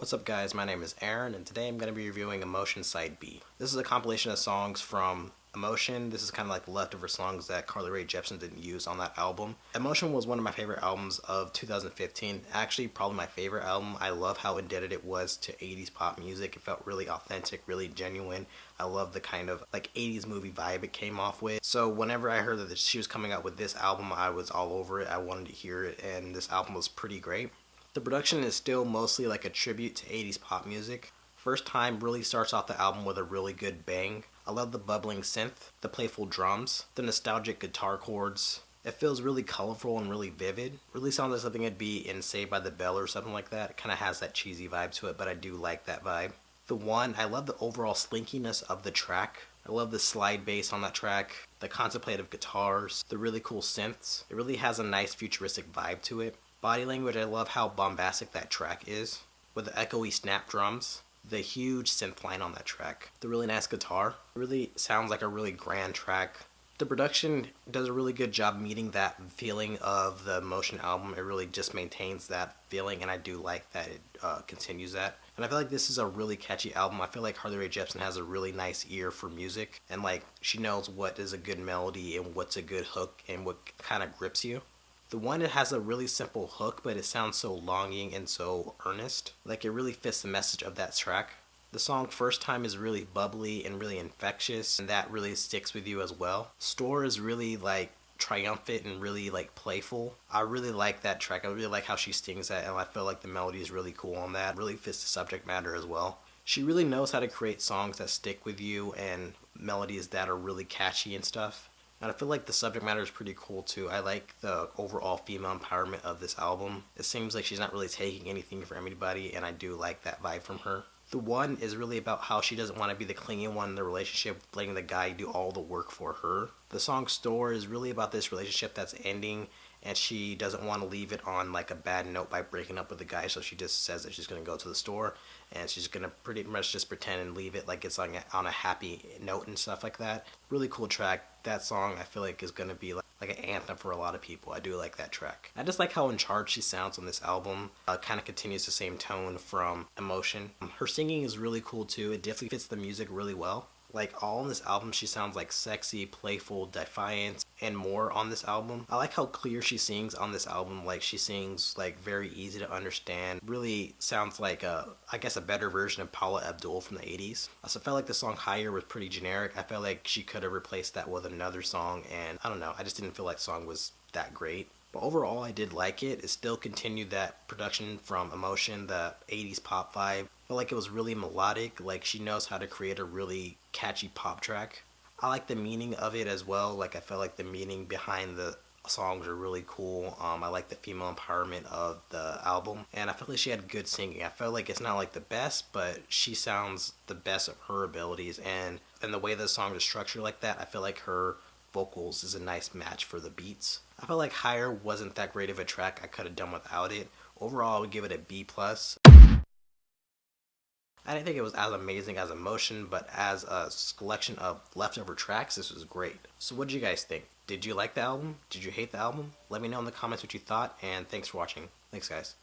What's up guys, my name is Aaron and today I'm going to be reviewing Emotion Side B. This is a compilation of songs from Emotion. This is kind of like the leftover songs that Rae Jepsen didn't use on that album. Emotion was one of my favorite albums of 2015. Actually, probably my favorite album. I love how indebted it was to 80s pop music. It felt really authentic, really genuine. I love the kind of like 80s movie vibe it came off with. So whenever I heard that she was coming out with this album, I was all over it. I wanted to hear it and this album was pretty great. The production is still mostly like a tribute to 80s pop music. First Time really starts off the album with a really good bang. I love the bubbling synth, the playful drums, the nostalgic guitar chords. It feels really colorful and really vivid. Really sounds like something it'd be in Saved by the Bell or something like that. It kind of has that cheesy vibe to it, but I do like that vibe. I love the overall slinkiness of the track. I love the slide bass on that track, the contemplative guitars, the really cool synths. It really has a nice futuristic vibe to it. Body language, I love how bombastic that track is, with the echoey snap drums, the huge synth line on that track, the really nice guitar. It really sounds like a really grand track. The production does a really good job meeting that feeling of the Emotion album. It really just maintains that feeling, and I do like that it continues that. And I feel like this is a really catchy album. I feel like Rae Jepsen has a really nice ear for music, and like she knows what is a good melody and what's a good hook and what kind of grips you. It has a really simple hook, but it sounds so longing and so earnest. Like it really fits the message of that track. The song First Time is really bubbly and really infectious, and that really sticks with you as well. Store is really like triumphant and really like playful. I really like that track. I really like how she sings that, and I feel like the melody is really cool on that. It really fits the subject matter as well. She really knows how to create songs that stick with you and melodies that are really catchy and stuff. And I feel like the subject matter is pretty cool too. I like the overall female empowerment of this album. It seems like she's not really taking anything from anybody, and I do like that vibe from her. The One is really about how she doesn't want to be the clingy one in the relationship, letting the guy do all the work for her. The song Store is really about this relationship that's ending, and she doesn't want to leave it on like a bad note by breaking up with the guy, so she just says that she's going to go to the store and she's going to pretty much just pretend and leave it like it's on a happy note and stuff like that. Really cool track. That song I feel like is going to be like an anthem for a lot of people. I do like that track. I just like how in charge she sounds on this album. Kind of continues the same tone from Emotion. Her singing is really cool too. It definitely fits the music really well. Like all on this album she sounds like sexy, playful, defiant, and more on this album. I like how clear she sings on this album. Like she sings like very easy to understand. Really sounds like I guess a better version of Paula Abdul from the 80s. I also felt like the song Higher was pretty generic. I felt like she could have replaced that with another song, and I don't know, I just didn't feel like the song was that great. But overall, I did like it. It still continued that production from Emotion, the 80s pop vibe. I felt like it was really melodic. Like she knows how to create a really catchy pop track. I like the meaning of it as well. Like I felt like the meaning behind the songs are really cool. I like the female empowerment of the album, and I felt like she had good singing. I felt like it's not like the best, but she sounds the best of her abilities, and the way the songs are structured like that, I feel like her vocals is a nice match for the beats. I felt like Higher wasn't that great of a track. I could have done without it. Overall, I would give it a B+. I didn't think it was as amazing as Emotion, but as a collection of leftover tracks, this was great. So what did you guys think? Did you like the album? Did you hate the album? Let me know in the comments what you thought, and thanks for watching. Thanks guys.